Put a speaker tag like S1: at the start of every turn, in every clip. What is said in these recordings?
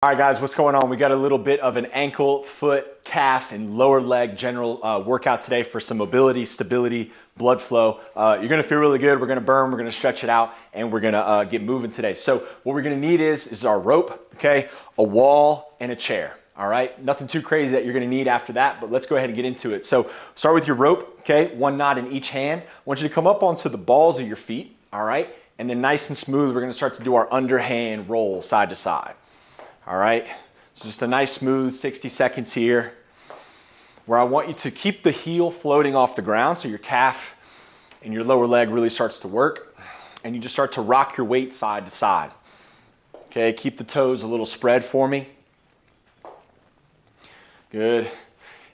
S1: All right, guys, what's going on? We got a little bit of an ankle, foot, calf, and lower leg general workout today for some mobility, stability, blood flow. You're gonna feel really good. We're gonna burn, we're gonna stretch it out, and we're gonna get moving today. So what we're gonna need is our rope, okay, a wall, and a chair. All right, nothing too crazy that you're gonna need after that, but let's go ahead and get into it. So start with your rope, okay, one knot in each hand. I want you to come up onto the balls of your feet, all right, and then nice and smooth, we're gonna start to do our underhand roll side to side. All right, so just a nice smooth 60 seconds here where I want you to keep the heel floating off the ground so your calf and your lower leg really starts to work, and you just start to rock your weight side to side. Okay, keep the toes a little spread for me. Good.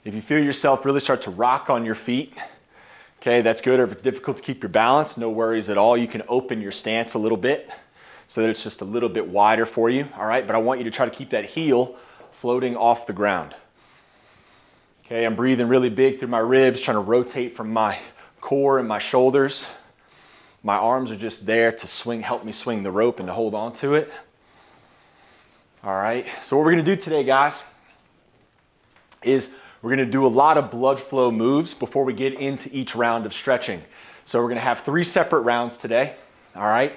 S1: If you feel yourself really start to rock on your feet, okay, that's good. Or if it's difficult to keep your balance, no worries at all. You can open your stance a little bit so that it's just a little bit wider for you, all right? But I want you to try to keep that heel floating off the ground. Okay, I'm breathing really big through my ribs, trying to rotate from my core and my shoulders. My arms are just there to swing, help me swing the rope and to hold on to it. All right, so what we're gonna do today, guys, is we're gonna do a lot of blood flow moves before we get into each round of stretching. So we're gonna have 3 separate rounds today, all right?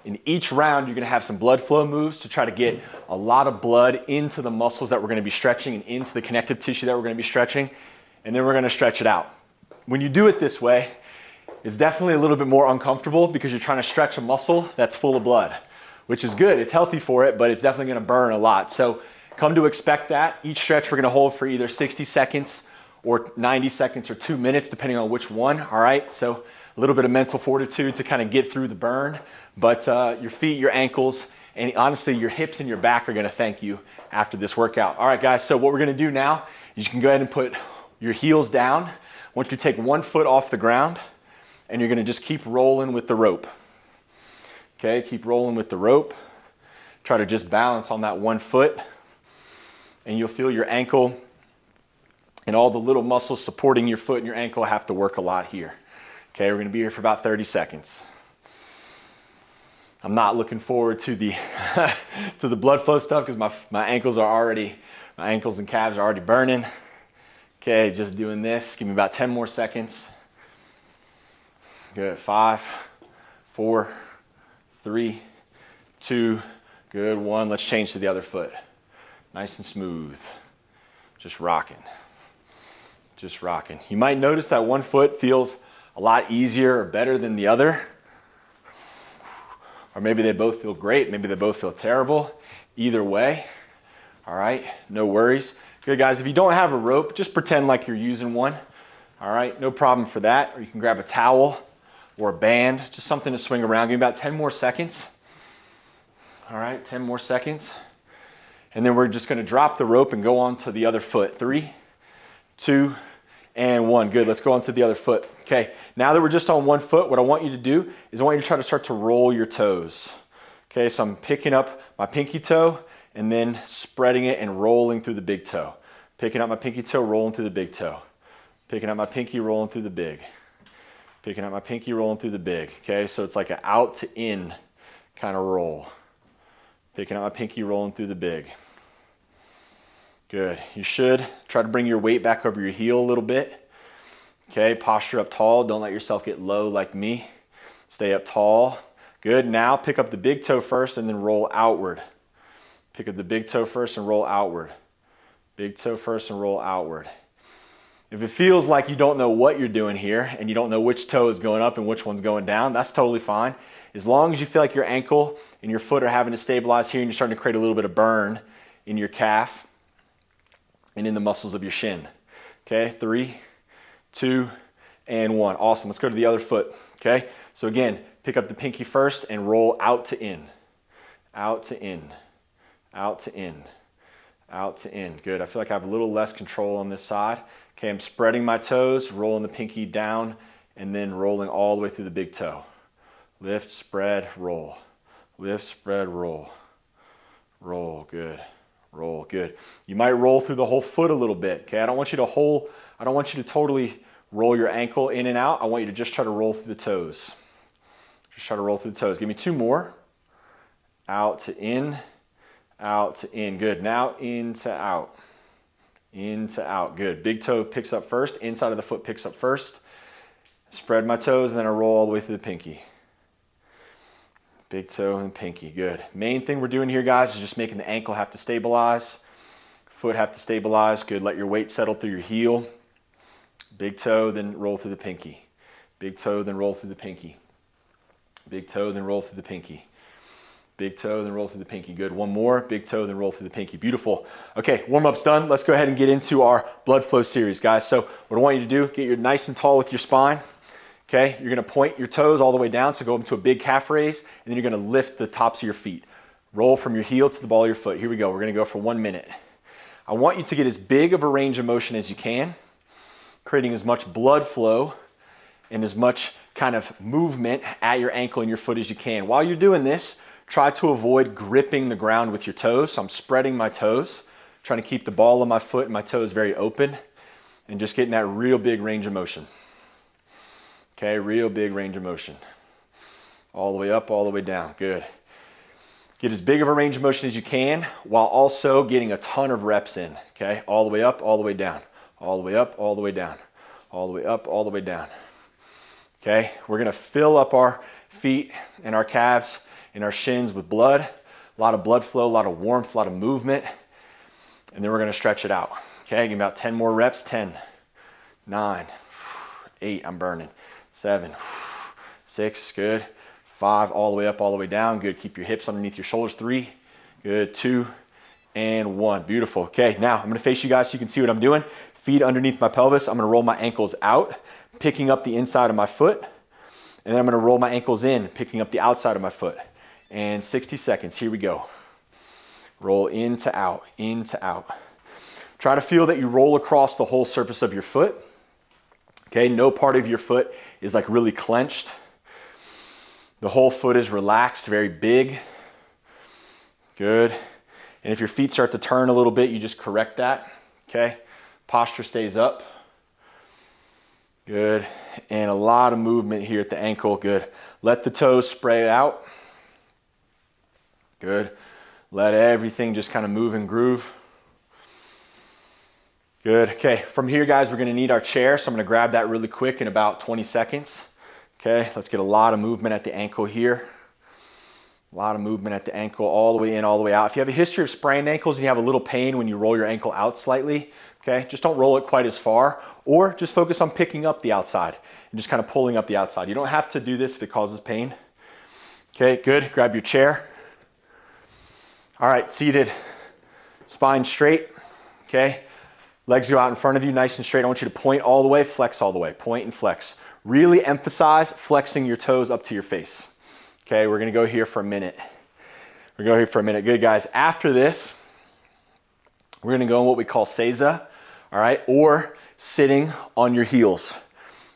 S1: In each round, you're gonna have some blood flow moves to try to get a lot of blood into the muscles that we're gonna be stretching and into the connective tissue that we're gonna be stretching, and then we're gonna stretch it out. When you do it this way, it's definitely a little bit more uncomfortable because you're trying to stretch a muscle that's full of blood, which is good, it's healthy for it, but it's definitely gonna burn a lot. So come to expect that. Each stretch we're gonna hold for either 60 seconds or 90 seconds or 2 minutes, depending on which one, all right? So a little bit of mental fortitude to kind of get through the burn, but your feet, your ankles, and honestly, your hips and your back are gonna thank you after this workout. All right, guys, so what we're gonna do now is you can go ahead and put your heels down. I want you to take one foot off the ground, and you're gonna just keep rolling with the rope. Okay, keep rolling with the rope. Try to just balance on that one foot, and you'll feel your ankle and all the little muscles supporting your foot and your ankle have to work a lot here. Okay, we're gonna be here for about 30 seconds. I'm not looking forward to the to the blood flow stuff because my ankles and calves are already burning. Okay, just doing this. Give me about 10 more seconds. Good, 5, 4, 3, 2, good, 1. Let's change to the other foot. Nice and smooth. Just rocking. Just rocking. You might notice that one foot feels a lot easier or better than the other. Or maybe they both feel great, maybe they both feel terrible. Either way, all right, no worries. Good, guys, if you don't have a rope, just pretend like you're using one. All right, no problem for that. Or you can grab a towel or a band, just something to swing around. Give me about 10 more seconds. All right, 10 more seconds. And then we're just gonna drop the rope and go on to the other foot. 3, 2, and 1. Good, let's go on to the other foot. Okay, now that we're just on one foot, what I want you to do is I want you to try to start to roll your toes. Okay, so I'm picking up my pinky toe and then spreading it and rolling through the big toe. Picking up my pinky toe, rolling through the big toe. Picking up my pinky, rolling through the big. Picking up my pinky, rolling through the big. Okay, so it's like an out to in kind of roll. Picking up my pinky, rolling through the big. Good. You should try to bring your weight back over your heel a little bit. Okay, posture up tall. Don't let yourself get low like me. Stay up tall. Good. Now pick up the big toe first and then roll outward. Pick up the big toe first and roll outward. Big toe first and roll outward. If it feels like you don't know what you're doing here and you don't know which toe is going up and which one's going down, that's totally fine. As long as you feel like your ankle and your foot are having to stabilize here and you're starting to create a little bit of burn in your calf and in the muscles of your shin. Okay, 3, 2, and 1. Awesome, let's go to the other foot. Okay, so again, pick up the pinky first and roll out to in. Out to in. Out to in. Out to in. Good, I feel like I have a little less control on this side. Okay, I'm spreading my toes, rolling the pinky down, and then rolling all the way through the big toe. Lift, spread, roll. Lift, spread, roll. Roll, good. Roll, good. You might roll through the whole foot a little bit, okay? I don't want you to totally roll your ankle in and out. I want you to just try to roll through the toes. Just try to roll through the toes. Give me 2 more. Out to in, out to in. Good. Now in to out. In to out. Good. Big toe picks up first. Inside of the foot picks up first. Spread my toes and then I roll all the way through the pinky. Big toe and pinky. Good. Main thing we're doing here, guys, is just making the ankle have to stabilize. Foot have to stabilize. Good. Let your weight settle through your heel. Big toe, then roll through the pinky. Big toe, then roll through the pinky. Big toe, then roll through the pinky. Big toe, then roll through the pinky. Good. One more. Big toe, then roll through the pinky. Beautiful. Okay, warm-up's done. Let's go ahead and get into our blood flow series, guys. So what I want you to do, get you nice and tall with your spine. Okay, you're gonna point your toes all the way down, so go into a big calf raise, and then you're gonna lift the tops of your feet. Roll from your heel to the ball of your foot. Here we go. We're gonna go for 1 minute. I want you to get as big of a range of motion as you can, creating as much blood flow and as much kind of movement at your ankle and your foot as you can. While you're doing this, try to avoid gripping the ground with your toes. So I'm spreading my toes, trying to keep the ball of my foot and my toes very open, and just getting that real big range of motion. Okay, real big range of motion. All the way up, all the way down. Good. Get as big of a range of motion as you can while also getting a ton of reps in. Okay, all the way up, all the way down. All the way up, all the way down. All the way up, all the way down. Okay, we're gonna fill up our feet and our calves and our shins with blood. A lot of blood flow, a lot of warmth, a lot of movement. And then we're gonna stretch it out. Okay, give me about 10 more reps. 10, 9, 8, I'm burning. 7, 6, good. 5, all the way up, all the way down. Good, keep your hips underneath your shoulders. 3, good. 2, and 1, beautiful. Okay, now I'm gonna face you guys so you can see what I'm doing. Feet underneath my pelvis. I'm gonna roll my ankles out, picking up the inside of my foot. And then I'm gonna roll my ankles in, picking up the outside of my foot. And 60 seconds, here we go. Roll in to out, in to out. Try to feel that you roll across the whole surface of your foot. Okay, no part of your foot is like really clenched. The whole foot is relaxed, very big. Good. And if your feet start to turn a little bit, you just correct that. Okay, posture stays up. Good. And a lot of movement here at the ankle. Good. Let the toes spray out. Good. Let everything just kind of move and groove. Good. Okay, from here, guys, we're gonna need our chair. So I'm gonna grab that really quick in about 20 seconds. Okay, let's get a lot of movement at the ankle here. A lot of movement at the ankle, all the way in, all the way out. If you have a history of sprained ankles and you have a little pain when you roll your ankle out slightly, okay, just don't roll it quite as far, or just focus on picking up the outside and just kind of pulling up the outside. You don't have to do this if it causes pain. Okay, good. Grab your chair. All right, seated, spine straight. Okay. Legs go out in front of you, nice and straight. I want you to point all the way, flex all the way. Point and flex. Really emphasize flexing your toes up to your face. Okay, we're gonna go here for a minute. We're gonna go here for a minute. Good, guys. After this, we're gonna go in what we call seiza, all right? Or sitting on your heels,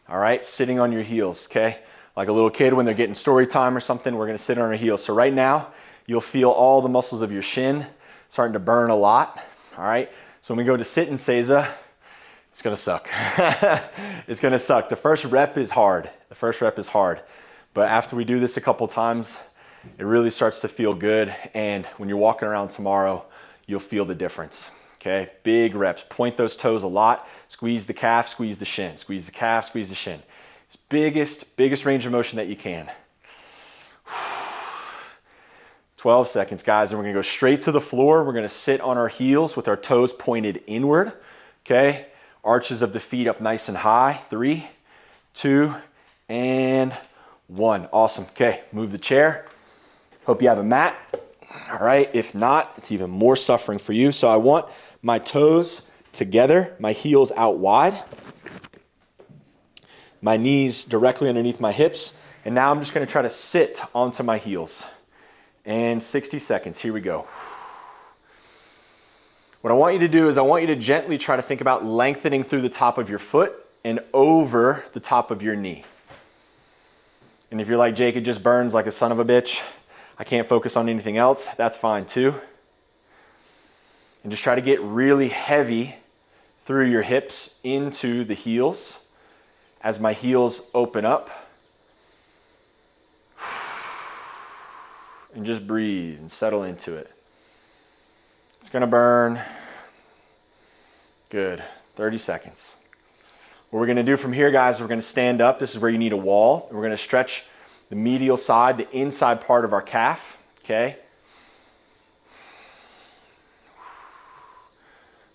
S1: all right? Sitting on your heels, okay? Like a little kid when they're getting story time or something, we're gonna sit on our heels. So right now, you'll feel all the muscles of your shin starting to burn a lot, all right? So when we go to sit in seiza, it's gonna suck. It's gonna suck. The first rep is hard. The first rep is hard. But after we do this a couple times, it really starts to feel good. And when you're walking around tomorrow, you'll feel the difference. Okay, big reps. Point those toes a lot. Squeeze the calf, squeeze the shin. Squeeze the calf, squeeze the shin. It's biggest range of motion that you can. 12 seconds, guys, and we're gonna go straight to the floor. We're gonna sit on our heels with our toes pointed inward, okay? Arches of the feet up nice and high. 3, 2, and 1. Awesome, okay, move the chair. Hope you have a mat, all right? If not, it's even more suffering for you. So I want my toes together, my heels out wide, my knees directly underneath my hips, and now I'm just gonna try to sit onto my heels. And 60 seconds, here we go. What I want you to do is I want you to gently try to think about lengthening through the top of your foot and over the top of your knee. And if you're like, Jake, it just burns like a son of a bitch, I can't focus on anything else, that's fine too. And just try to get really heavy through your hips into the heels as my heels open up. And just breathe and settle into it. It's gonna burn. Good, 30 seconds. What we're gonna do from here, guys, we're gonna stand up. This is where you need a wall. We're gonna stretch the medial side, the inside part of our calf, okay?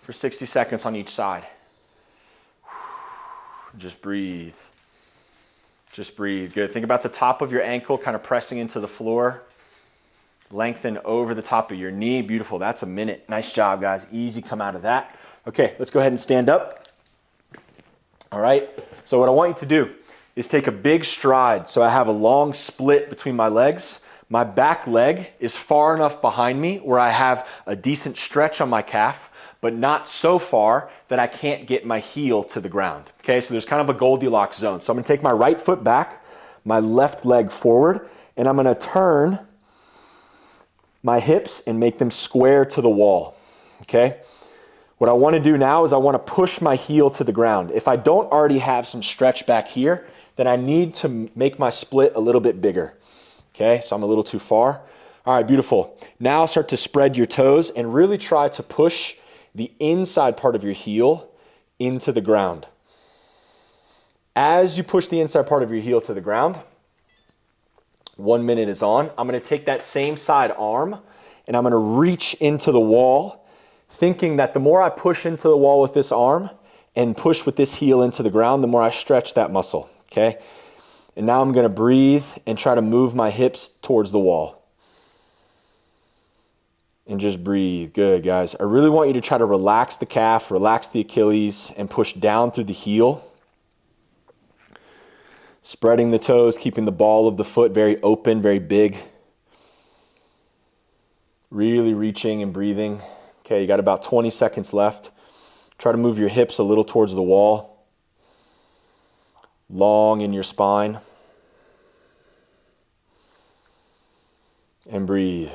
S1: For 60 seconds on each side. Just breathe. Just breathe. Good. Think about the top of your ankle kind of pressing into the floor. Lengthen over the top of your knee. Beautiful. That's a minute. Nice job, guys. Easy come out of that. Okay, let's go ahead and stand up. All right. So what I want you to do is take a big stride. So I have a long split between my legs. My back leg is far enough behind me where I have a decent stretch on my calf, but not so far that I can't get my heel to the ground. Okay, so there's kind of a Goldilocks zone. So I'm gonna take my right foot back, my left leg forward, and I'm gonna turn my hips and make them square to the wall, okay? What I wanna do now is I wanna push my heel to the ground. If I don't already have some stretch back here, then I need to make my split a little bit bigger, okay? So I'm a little too far. All right, beautiful. Now start to spread your toes and really try to push the inside part of your heel into the ground. As you push the inside part of your heel to the ground, 1 minute is on. I'm gonna take that same side arm and I'm gonna reach into the wall, thinking that the more I push into the wall with this arm and push with this heel into the ground, the more I stretch that muscle, okay? And now I'm gonna breathe and try to move my hips towards the wall. And just breathe. Good, guys. I really want you to try to relax the calf, relax the Achilles, and push down through the heel. Spreading the toes, keeping the ball of the foot very open, very big. Really reaching and breathing. Okay, you got about 20 seconds left. Try to move your hips a little towards the wall. Long in your spine. And breathe.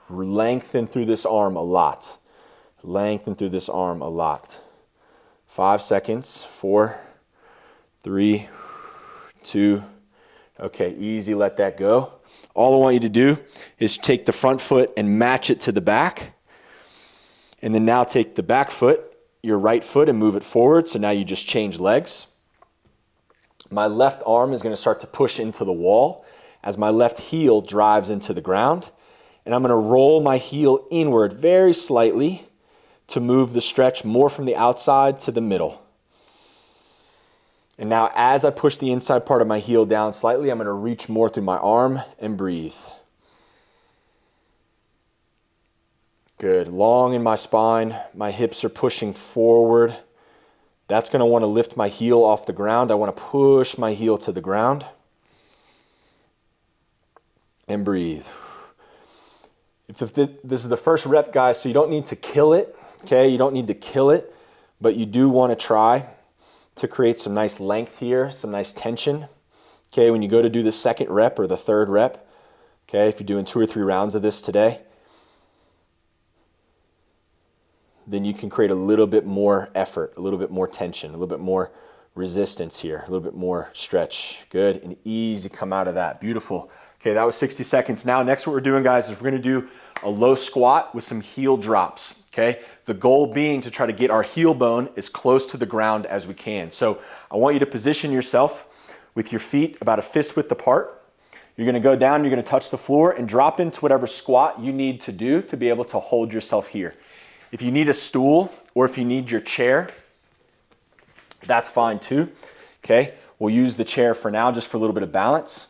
S1: Lengthen through this arm a lot. Lengthen through this arm a lot. 5 seconds. 4, 3, 2. Okay, easy, let that go. All I want you to do is take the front foot and match it to the back. And then now take the back foot, your right foot, and move it forward. So now you just change legs. My left arm is going to start to push into the wall as my left heel drives into the ground. And I'm going to roll my heel inward very slightly to move the stretch more from the outside to the middle. And now as I push the inside part of my heel down slightly, I'm going to reach more through my arm and breathe. Good. Long in my spine. My hips are pushing forward. That's going to want to lift my heel off the ground. I want to push my heel to the ground. And breathe. If this is the first rep, guys, so you don't need to kill it, okay? You don't need to kill it, but you do want to try to create some nice length here, some nice tension, okay? When you go to do the second rep or the third rep, okay, if you're doing 2 or 3 rounds of this today, then you can create a little bit more effort, a little bit more tension, a little bit more resistance here, a little bit more stretch. Good, and easy come out of that. Beautiful. Okay, that was 60 seconds. Now, next what we're doing, guys, is we're gonna do a low squat with some heel drops, okay? The goal being to try to get our heel bone as close to the ground as we can. So I want you to position yourself with your feet about a fist width apart. You're gonna go down, you're gonna touch the floor and drop into whatever squat you need to do to be able to hold yourself here. If you need a stool or if you need your chair, that's fine too, okay? We'll use the chair for now just for a little bit of balance.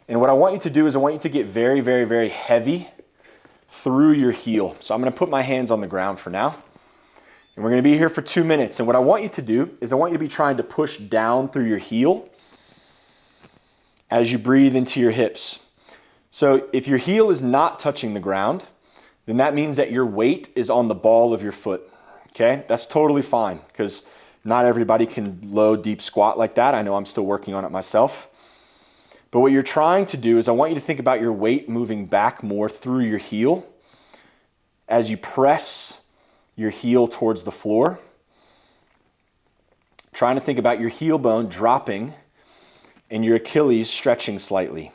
S1: And what I want you to do is I want you to get very, very, very heavy through your heel. So I'm gonna put my hands on the ground for now. And we're gonna be here for 2 minutes. And what I want you to do is I want you to be trying to push down through your heel as you breathe into your hips. So if your heel is not touching the ground, then that means that your weight is on the ball of your foot, okay? That's totally fine because not everybody can low deep squat like that. I know I'm still working on it myself. But what you're trying to do is I want you to think about your weight moving back more through your heel as you press your heel towards the floor. Trying to think about your heel bone dropping and your Achilles stretching slightly.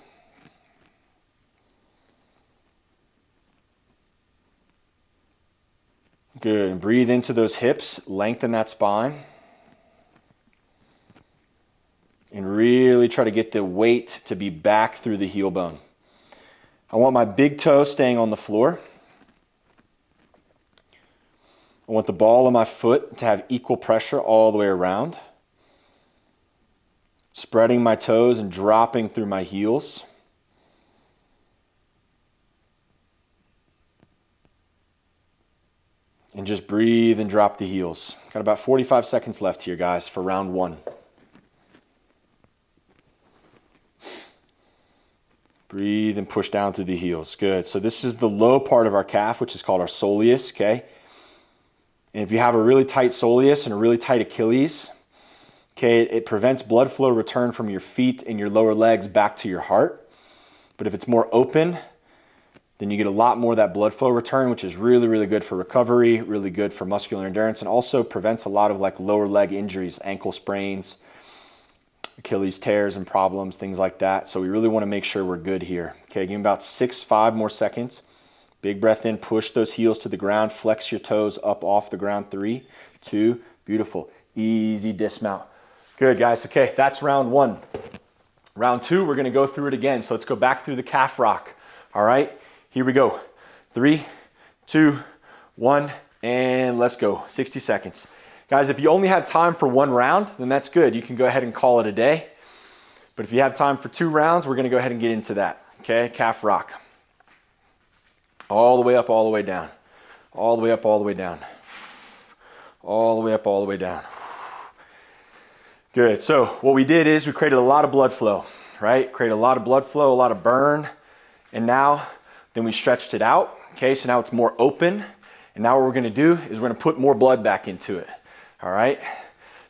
S1: Good, and breathe into those hips, lengthen that spine. And really try to get the weight to be back through the heel bone. I want my big toe staying on the floor. I want the ball of my foot to have equal pressure all the way around. Spreading my toes and dropping through my heels. And just breathe and drop the heels. Got about 45 seconds left here, guys, for round one. Breathe and push down through the heels. Good. So this is the low part of our calf, which is called our soleus, okay? And if you have a really tight soleus and a really tight Achilles, okay, it prevents blood flow return from your feet and your lower legs back to your heart. But if it's more open, then you get a lot more of that blood flow return, which is really, really good for recovery, really good for muscular endurance, and also prevents a lot of like lower leg injuries, ankle sprains, Achilles tears and problems, things like that. So we really want to make sure we're good here. Okay, give me about 5 more seconds. Big breath in, push those heels to the ground, flex your toes up off the ground. 3, 2, beautiful. Easy dismount. Good, guys. Okay, that's round one. Round two, we're going to go through it again. So let's go back through the calf rock. All right, here we go. 3, 2, 1, and let's go. 60 seconds. Guys, if you only have time for one round, then that's good. You can go ahead and call it a day. But if you have time for 2 rounds, we're going to go ahead and get into that. Okay, calf rock. All the way up, all the way down. All the way up, all the way down. All the way up, all the way down. Good. So what we did is we created a lot of blood flow, right? Created a lot of blood flow, a lot of burn. And now, then we stretched it out. Okay, so now it's more open. And now what we're going to do is we're going to put more blood back into it. All right?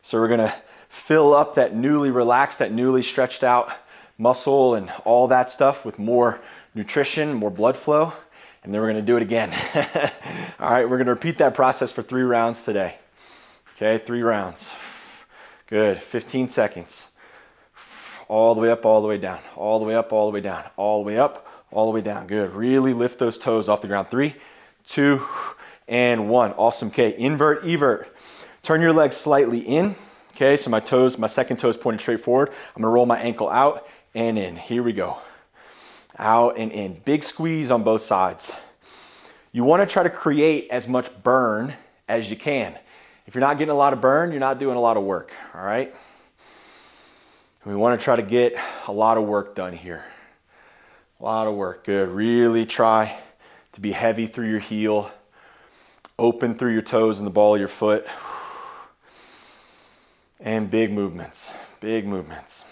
S1: So we're going to fill up that newly relaxed, that newly stretched out muscle and all that stuff with more nutrition, more blood flow. And then we're going to do it again. All right, we're going to repeat that process for 3 rounds today. Okay, 3 rounds. Good, 15 seconds. All the way up, all the way down. All the way up, all the way down. All the way up, all the way down. Good, really lift those toes off the ground. 3, 2, and 1. Awesome, okay, invert, evert. Turn your legs slightly in. Okay, so my second toe is pointed straight forward. I'm going to roll my ankle out and in. Here we go. Out and in. Big squeeze on both sides. You want to try to create as much burn as you can. If you're not getting a lot of burn, you're not doing a lot of work, all right? We want to try to get a lot of work done here. A lot of work, good. Really try to be heavy through your heel, open through your toes and the ball of your foot. And big movements, big movements.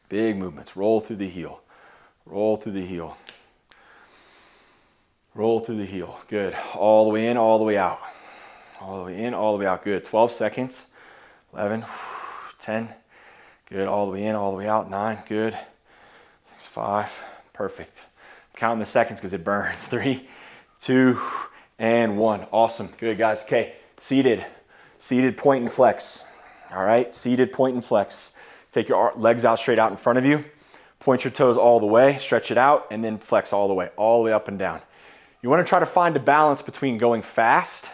S1: Big movements. Roll through the heel. Roll through the heel. Roll through the heel. Good. All the way in, all the way out. All the way in, all the way out. Good. 12 seconds. 11, 10. Good. All the way in, all the way out. 9. Good. 6, 5. Perfect. I'm counting the seconds because it burns. 3, 2, and 1. Awesome. Good, guys. Okay. Seated. Seated point and flex. All right. Seated point and flex. Take your legs out straight out in front of you. Point your toes all the way. Stretch it out and then flex all the way up and down. You want to try to find a balance between going fast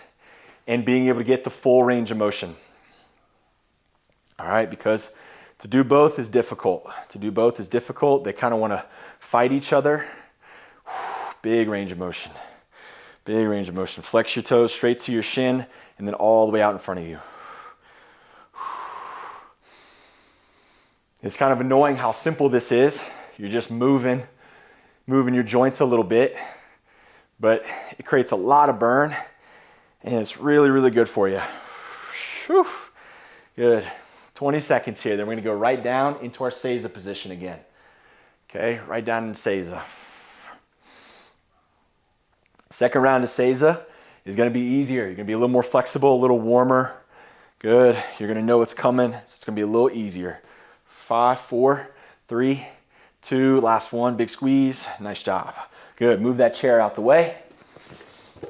S1: and being able to get the full range of motion. All right, because to do both is difficult. To do both is difficult. They kind of want to fight each other. Big range of motion. Big range of motion. Flex your toes straight to your shin and then all the way out in front of you. It's kind of annoying how simple this is. You're just moving your joints a little bit, but it creates a lot of burn and it's really, really good for you. Whew. Good. 20 seconds here. Then we're going to go right down into our Seiza position again. Okay, right down in Seiza. Second round of Seiza is going to be easier. You're going to be a little more flexible, a little warmer. Good. You're going to know what's coming, so it's going to be a little easier. 5, 4, 3, 2, last one, big squeeze. Nice job. Good. Move that chair out the way.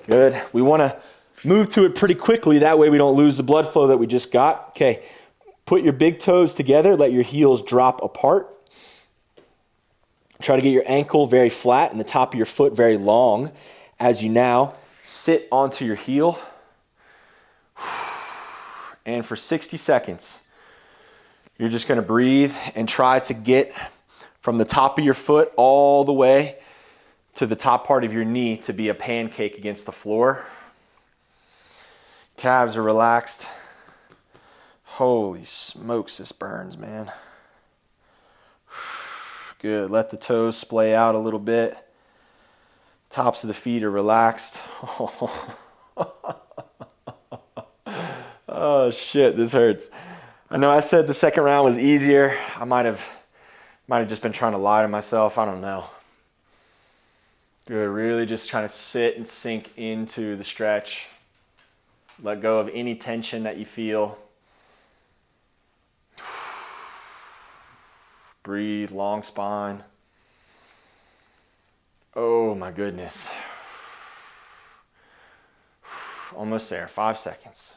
S1: Good. We want to move to it pretty quickly. That way we don't lose the blood flow that we just got. Okay. Put your big toes together. Let your heels drop apart. Try to get your ankle very flat and the top of your foot very long as you now sit onto your heel. And for 60 seconds, you're just gonna breathe and try to get from the top of your foot all the way to the top part of your knee to be a pancake against the floor. Calves are relaxed. Holy smokes, this burns, man. Good, let the toes splay out a little bit. Tops of the feet are relaxed. Oh shit, this hurts. I know I said the second round was easier. I might have just been trying to lie to myself. I don't know. Good, really just trying to sit and sink into the stretch. Let go of any tension that you feel. Breathe, long spine. Oh my goodness. Almost there, 5 seconds.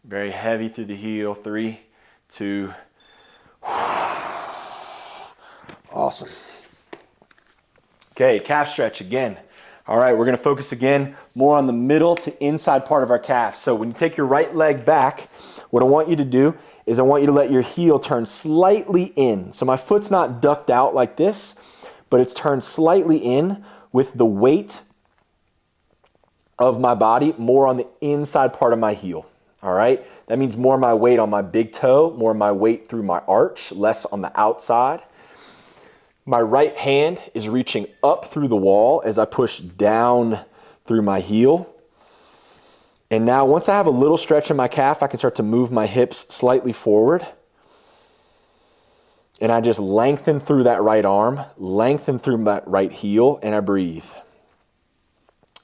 S1: Very heavy through the heel. 3, 2. Awesome. Okay, calf stretch again. All right, we're gonna focus again more on the middle to inside part of our calf. So when you take your right leg back, what I want you to do is I want you to let your heel turn slightly in. So my foot's not ducked out like this, but it's turned slightly in with the weight of my body more on the inside part of my heel. All right, that means more of my weight on my big toe, more of my weight through my arch, less on the outside. My right hand is reaching up through the wall as I push down through my heel. And now once I have a little stretch in my calf, I can start to move my hips slightly forward. And I just lengthen through that right arm, lengthen through my right heel, and I breathe.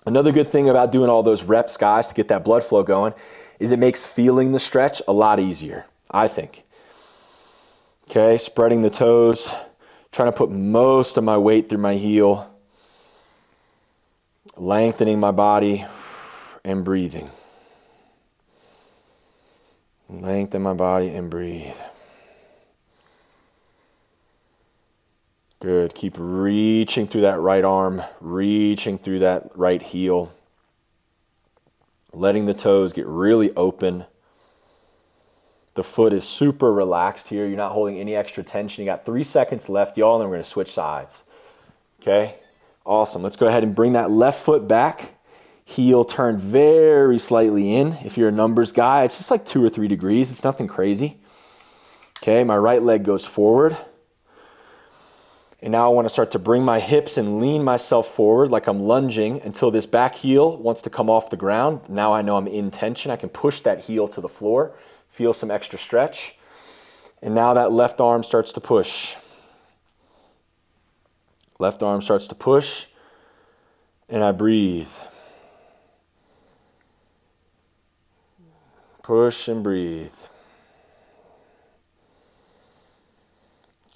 S1: Another good thing about doing all those reps, guys, to get that blood flow going, is it makes feeling the stretch a lot easier, I think. Okay, spreading the toes, trying to put most of my weight through my heel, lengthening my body, and breathing. Lengthen my body and breathe. Good. Keep reaching through that right arm, reaching through that right heel. Letting the toes get really open. The foot is super relaxed here. You're not holding any extra tension. You got 3 seconds left, y'all, and then we're going to switch sides. Okay? Awesome. Let's go ahead and bring that left foot back. Heel turned very slightly in. If you're a numbers guy, it's just like 2 or 3 degrees. It's nothing crazy. Okay, my right leg goes forward. And now I want to start to bring my hips and lean myself forward like I'm lunging until this back heel wants to come off the ground. Now I know I'm in tension. I can push that heel to the floor, feel some extra stretch. And now that left arm starts to push. Left arm starts to push, and I breathe. Push and breathe.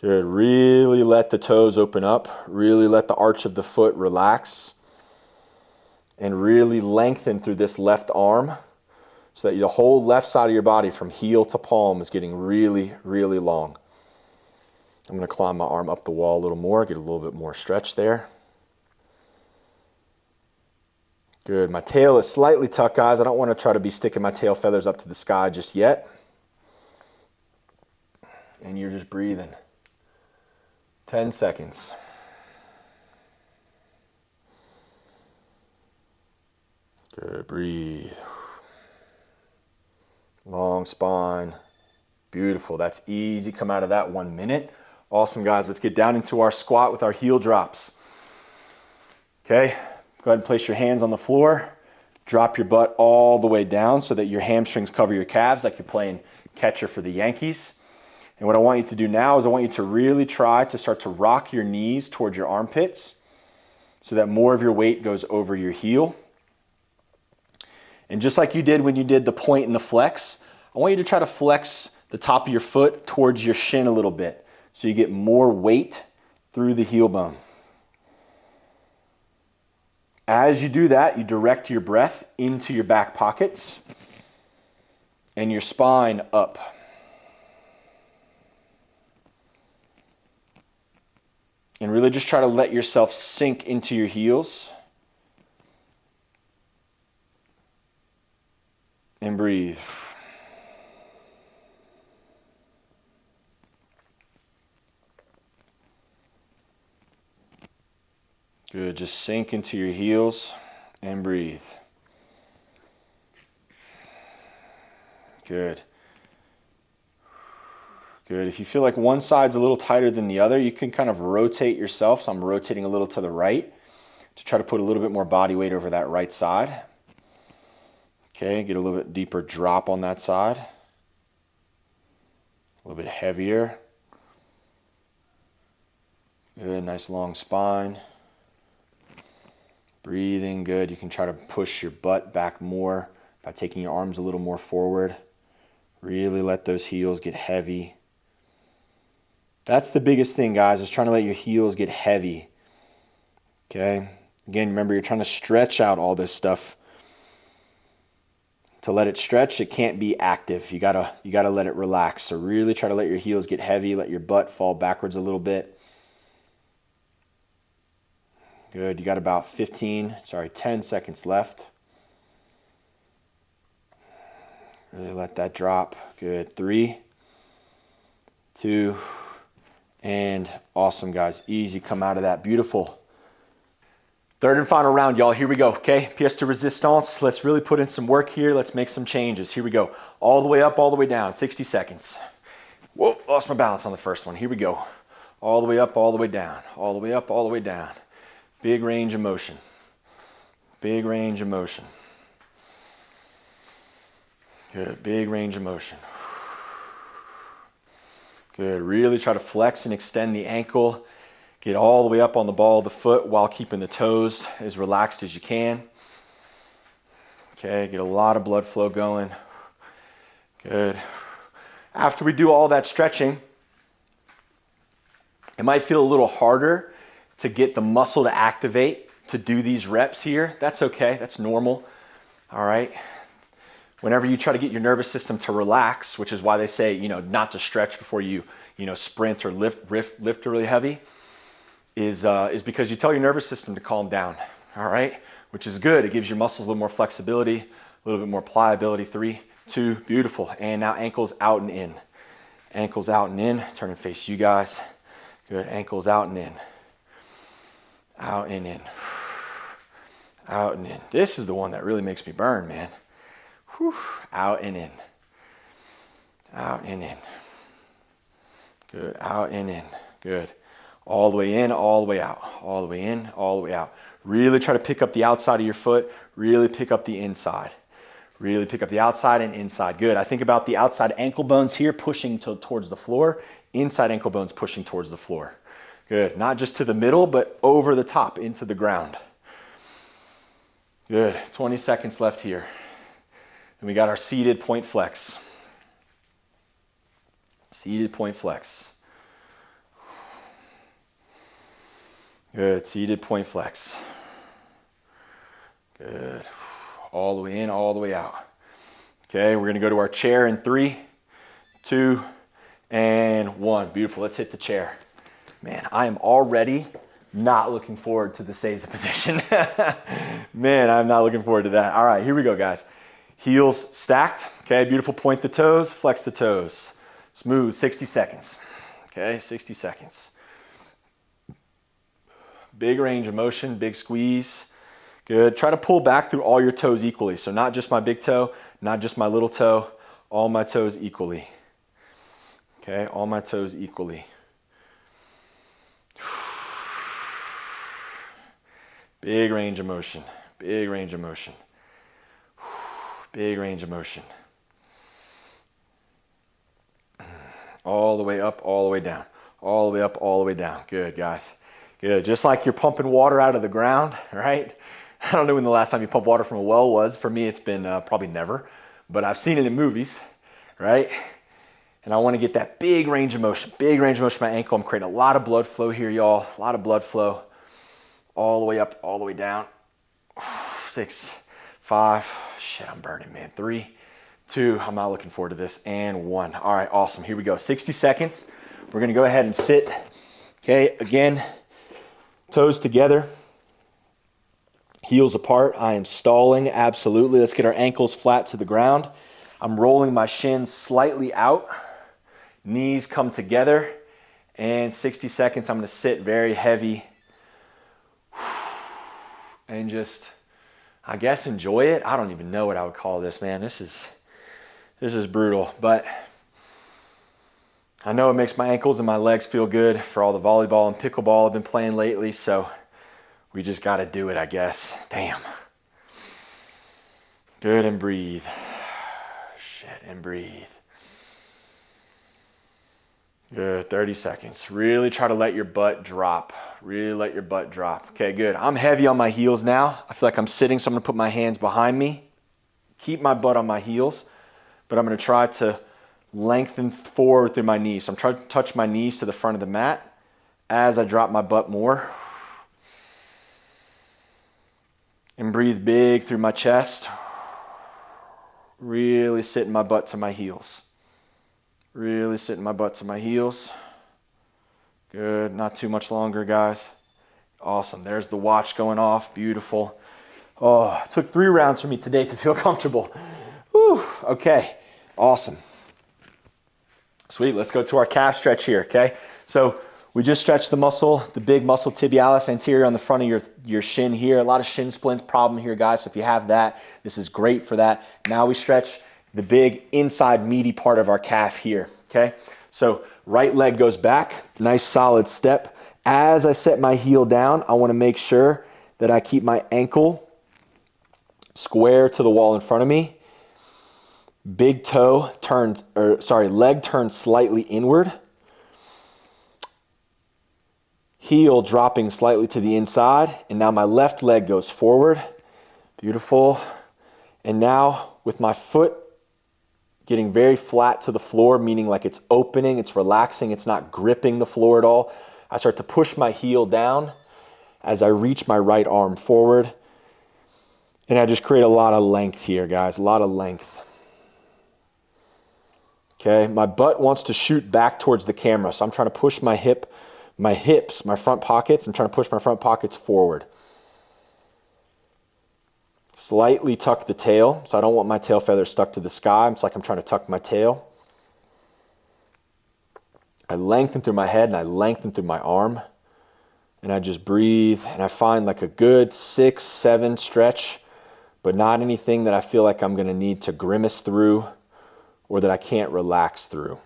S1: Good. Really let the toes open up. Really let the arch of the foot relax. And really lengthen through this left arm so that the whole left side of your body from heel to palm is getting really, really long. I'm going to climb my arm up the wall a little more, get a little bit more stretch there. Good. My tail is slightly tucked, guys. I don't want to try to be sticking my tail feathers up to the sky just yet. And you're just breathing. 10 seconds. Good. Breathe. Long spine. Beautiful. That's easy. Come out of that 1 minute. Awesome, guys. Let's get down into our squat with our heel drops. Okay. Go ahead and place your hands on the floor. Drop your butt all the way down so that your hamstrings cover your calves like you're playing catcher for the Yankees. And what I want you to do now is I want you to really try to start to rock your knees towards your armpits so that more of your weight goes over your heel. And just like you did when you did the point and the flex, I want you to try to flex the top of your foot towards your shin a little bit so you get more weight through the heel bone. As you do that, you direct your breath into your back pockets and your spine up. And really just try to let yourself sink into your heels. and breathe. Good, just sink into your heels and breathe. Good. Good. If you feel like one side's a little tighter than the other, you can kind of rotate yourself. So I'm rotating a little to the right to try to put a little bit more body weight over that right side. Okay, get a little bit deeper drop on that side. A little bit heavier. Good, nice long spine. Breathing, good. You can try to push your butt back more by taking your arms a little more forward. Really let those heels get heavy. That's the biggest thing, guys, is trying to let your heels get heavy. Okay? Again, remember, you're trying to stretch out all this stuff. To let it stretch, it can't be active. You gotta let it relax. So really try to let your heels get heavy, let your butt fall backwards a little bit. Good, you got about 10 seconds left. Really let that drop. Good, 3, 2, and awesome, guys. Easy, come out of that, beautiful. Third and final round, y'all. Here we go, okay? Pièce de résistance. Let's really put in some work here. Let's make some changes. Here we go. All the way up, all the way down, 60 seconds. Whoa, lost my balance on the first one. Here we go. All the way up, all the way down. All the way up, all the way down. Big range of motion. Big range of motion. Good, big range of motion. Good, really try to flex and extend the ankle. Get all the way up on the ball of the foot while keeping the toes as relaxed as you can. Okay, get a lot of blood flow going. Good. After we do all that stretching, it might feel a little harder to get the muscle to activate to do these reps here. That's okay, that's normal, all right? Whenever you try to get your nervous system to relax, which is why they say, not to stretch before you, sprint or lift really heavy, is because you tell your nervous system to calm down, all right? Which is good. It gives your muscles a little more flexibility, a little bit more pliability. 3, 2, beautiful. And now ankles out and in. Ankles out and in. Turn and face you guys. Good. Ankles out and in. Out and in. Out and in. This is the one that really makes me burn, man. Whew. Out and in. Out and in. Good. Out and in. Good. All the way in, all the way out. All the way in, all the way out. Really try to pick up the outside of your foot. Really pick up the inside. Really pick up the outside and inside. Good. I think about the outside ankle bones here pushing towards the floor. Inside ankle bones pushing towards the floor. Good. Not just to the middle, but over the top into the ground. Good. 20 seconds left here. And we got our seated point flex. Seated point flex. Good, seated point flex. Good. All the way in, all the way out. Okay, we're gonna go to our chair in 3, 2, and 1. Beautiful, let's hit the chair. Man, I am already not looking forward to the Seiza position. Man, I'm not looking forward to that. All right, here we go, guys. Heels stacked, okay, beautiful, point the toes, flex the toes. Smooth, 60 seconds. Okay, 60 seconds. Big range of motion, big squeeze. Good. Try to pull back through all your toes equally. So not just my big toe, not just my little toe, all my toes equally. Okay, all my toes equally. Big range of motion, big range of motion. Big range of motion. All the way up, all the way down. All the way up, all the way down. Good, guys. Good, just like you're pumping water out of the ground, right? I don't know when the last time you pumped water from a well was. For me, it's been probably never, but I've seen it in movies, right? And I want to get that big range of motion in my ankle. I'm creating a lot of blood flow here, y'all. A lot of blood flow. All the way up, all the way down. 6, 5, shit, I'm burning, man. 3, 2, I'm not looking forward to this, and 1. All right, awesome, here we go. 60 seconds. We're gonna go ahead and sit. Okay, again, toes together, Heels apart. I am stalling, absolutely. Let's get our ankles flat to the ground. I'm rolling my shins slightly out. Knees come together. And 60 seconds, I'm gonna sit very heavy. And just, I guess, enjoy it. I don't even know what I would call this, man. This is brutal, but I know it makes my ankles and my legs feel good for all the volleyball and pickleball I've been playing lately, so we just got to do it, I guess. Damn. Good, and breathe. Shit, and breathe. Good, 30 seconds. Really try to let your butt drop. Really let your butt drop. Okay, good. I'm heavy on my heels now. I feel like I'm sitting, so I'm gonna put my hands behind me. Keep my butt on my heels, but I'm gonna try to lengthen forward through my knees. So I'm trying to touch my knees to the front of the mat as I drop my butt more. And breathe big through my chest. Really sitting my butt to my heels. Really sitting my butt to my heels. Good, not too much longer, guys. Awesome, there's the watch going off, beautiful. Oh, it took 3 rounds for me today to feel comfortable. Whew, okay, awesome. Sweet, let's go to our calf stretch here, okay? So we just stretched the muscle, the big muscle tibialis anterior on the front of your shin here. A lot of shin splints problem here, guys, so if you have that, this is great for that. Now we stretch the big inside meaty part of our calf here, okay? So right leg goes back, nice solid step. As I set my heel down, I wanna make sure that I keep my ankle square to the wall in front of me. Big toe turned, leg turned slightly inward. Heel dropping slightly to the inside. And now my left leg goes forward. Beautiful. And now with my foot getting very flat to the floor, meaning like it's opening, it's relaxing, it's not gripping the floor at all. I start to push my heel down as I reach my right arm forward. And I just create a lot of length here, guys, a lot of length. Okay, my butt wants to shoot back towards the camera, so I'm trying to push my hips, my front pockets, I'm trying to push my front pockets forward. Slightly tuck the tail, so I don't want my tail feathers stuck to the sky. It's like I'm trying to tuck my tail. I lengthen through my head and I lengthen through my arm. And I just breathe and I find like a good 6, 7 stretch, but not anything that I feel like I'm gonna need to grimace through or that I can't relax through.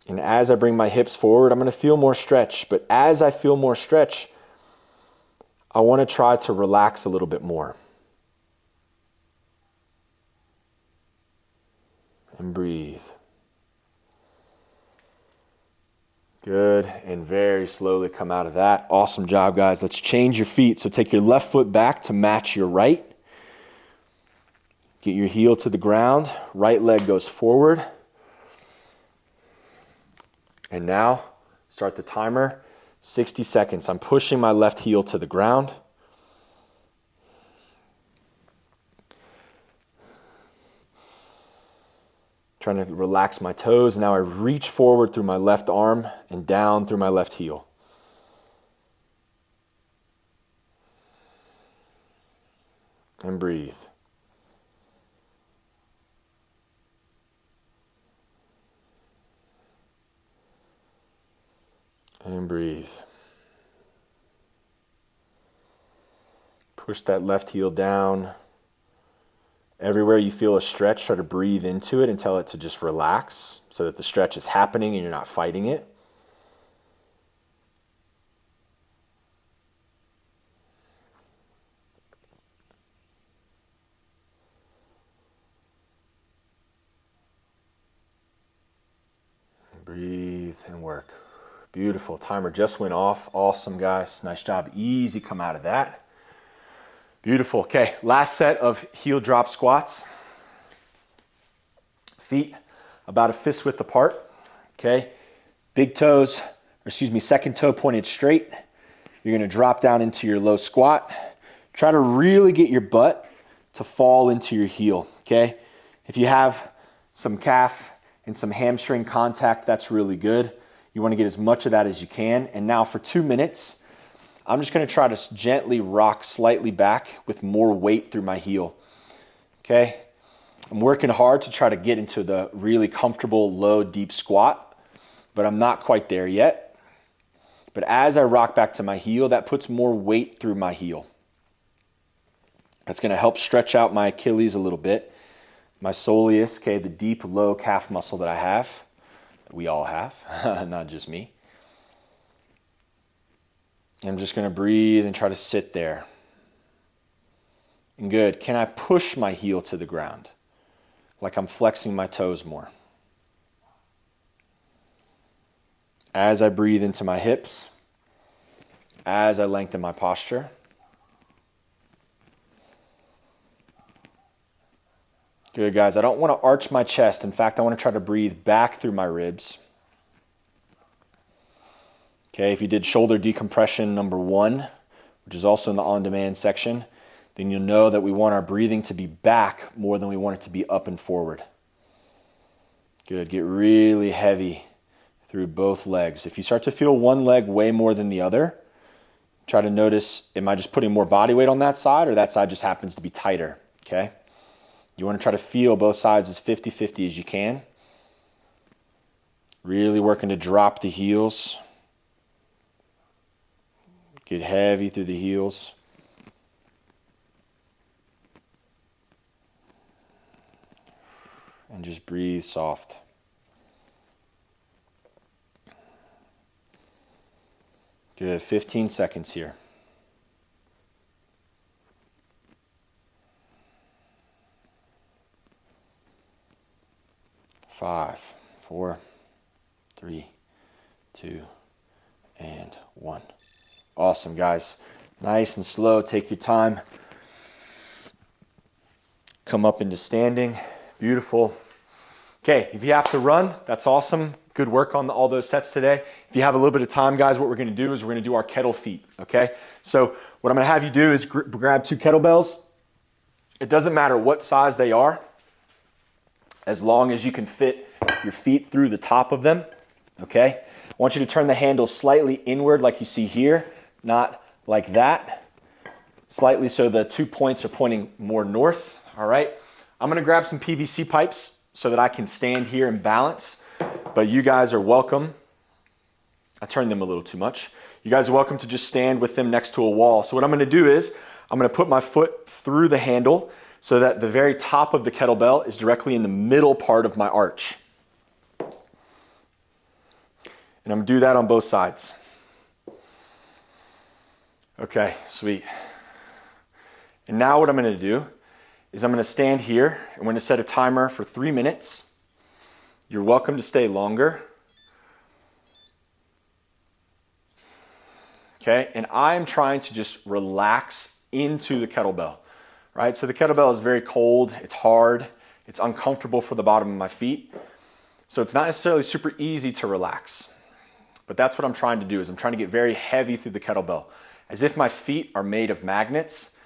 S1: And as I bring my hips forward, I'm gonna feel more stretch, but as I feel more stretch, I want to try to relax a little bit more. And breathe. Good, and very slowly come out of that. Awesome job, guys. Let's change your feet. So take your left foot back to match your right. Get your heel to the ground. Right leg goes forward. And now, start the timer. 60 seconds. I'm pushing my left heel to the ground. Trying to relax my toes. Now I reach forward through my left arm and down through my left heel. And breathe. And breathe. Push that left heel down. Everywhere you feel a stretch, try to breathe into it and tell it to just relax so that the stretch is happening and you're not fighting it. Breathe and work. Beautiful. Timer just went off. Awesome, guys. Nice job. Easy come out of that. Beautiful. Okay, last set of heel drop squats. Feet about a fist width apart. Okay, big toes, second toe pointed straight. You're gonna drop down into your low squat. Try to really get your butt to fall into your heel, okay? If you have some calf and some hamstring contact, that's really good. You wanna get as much of that as you can. And now for 2 minutes, I'm just going to try to gently rock slightly back with more weight through my heel. Okay? I'm working hard to try to get into the really comfortable low, deep squat, but I'm not quite there yet. But as I rock back to my heel, that puts more weight through my heel. That's going to help stretch out my Achilles a little bit. My soleus, okay, the deep low calf muscle that I have, that we all have, not just me. I'm just going to breathe and try to sit there. And good. Can I push my heel to the ground? Like I'm flexing my toes more. As I breathe into my hips, as I lengthen my posture. Good, guys. I don't want to arch my chest. In fact, I want to try to breathe back through my ribs. Okay, if you did shoulder decompression number 1, which is also in the on-demand section, then you'll know that we want our breathing to be back more than we want it to be up and forward. Good. Get really heavy through both legs. If you start to feel one leg way more than the other, try to notice, am I just putting more body weight on that side, or that side just happens to be tighter? Okay? You want to try to feel both sides as 50-50 as you can. Really working to drop the heels. Get heavy through the heels. And just breathe soft. Good. 15 seconds here. 5, 4, 3, 2, and 1. Awesome, guys. Nice and slow. Take your time. Come up into standing. Beautiful. Okay, if you have to run, that's awesome. Good work on all those sets today. If you have a little bit of time, guys, what we're going to do is we're going to do our kettle feet, okay? So what I'm going to have you do is grab 2 kettlebells. It doesn't matter what size they are, as long as you can fit your feet through the top of them, okay? I want you to turn the handle slightly inward like you see here, not like that. Slightly so the 2 points are pointing more north, all right? I'm going to grab some PVC pipes so that I can stand here and balance, but you guys are welcome. I turned them a little too much. You guys are welcome to just stand with them next to a wall. So what I'm going to do is I'm going to put my foot through the handle so that the very top of the kettlebell is directly in the middle part of my arch. And I'm going to do that on both sides. Okay, sweet. And now what I'm going to do is I'm going to stand here. I'm going to set a timer for 3 minutes. You're welcome to stay longer. Okay, and I'm trying to just relax into the kettlebell, right? So the kettlebell is very cold, it's hard, it's uncomfortable for the bottom of my feet. So it's not necessarily super easy to relax. But that's what I'm trying to do, is I'm trying to get very heavy through the kettlebell. As if my feet are made of magnets,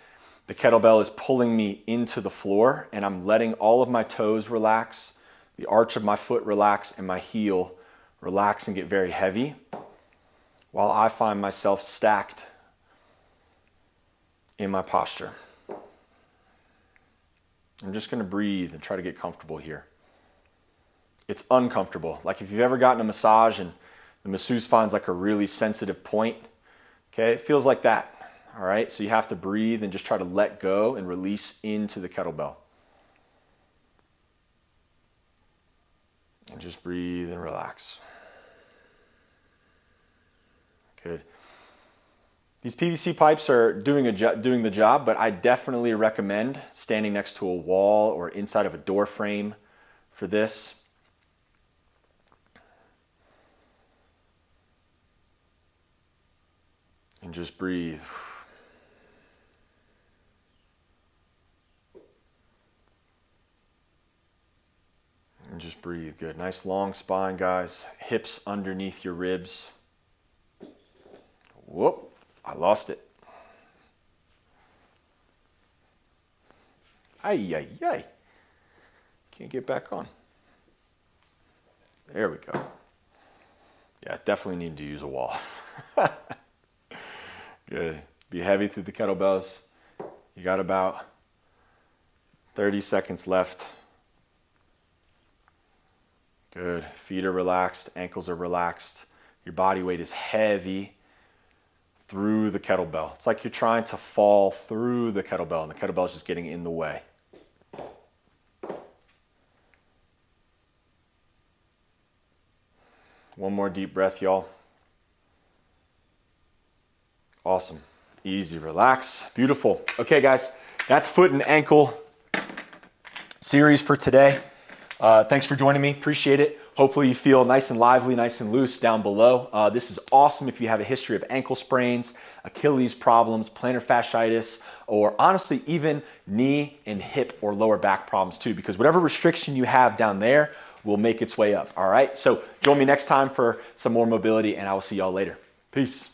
S1: the kettlebell is pulling me into the floor, and I'm letting all of my toes relax, the arch of my foot relax, and my heel relax and get very heavy, while I find myself stacked in my posture. I'm just going to breathe and try to get comfortable here. It's uncomfortable. Like if you've ever gotten a massage and the masseuse finds like a really sensitive point, okay, it feels like that. All right, so you have to breathe and just try to let go and release into the kettlebell. And just breathe and relax. Good. These PVC pipes are doing the job, but I definitely recommend standing next to a wall or inside of a door frame for this. And just breathe. And just breathe. Good. Nice long spine, guys. Hips underneath your ribs. Whoop. I lost it. Ay, ay, ay. Can't get back on. There we go. Yeah, definitely need to use a wall. Good. Be heavy through the kettlebells. You got about 30 seconds left. Good. Feet are relaxed, ankles are relaxed. Your body weight is heavy through the kettlebell. It's like you're trying to fall through the kettlebell and the kettlebell is just getting in the way. One more deep breath, y'all. Awesome. Easy, relax. Beautiful. Okay, guys, that's foot and ankle series for today. Thanks for joining me. Appreciate it. Hopefully you feel nice and lively, nice and loose down below. This is awesome if you have a history of ankle sprains, Achilles problems, plantar fasciitis, or honestly even knee and hip or lower back problems too, because whatever restriction you have down there will make its way up. All right. So join me next time for some more mobility and I will see y'all later. Peace.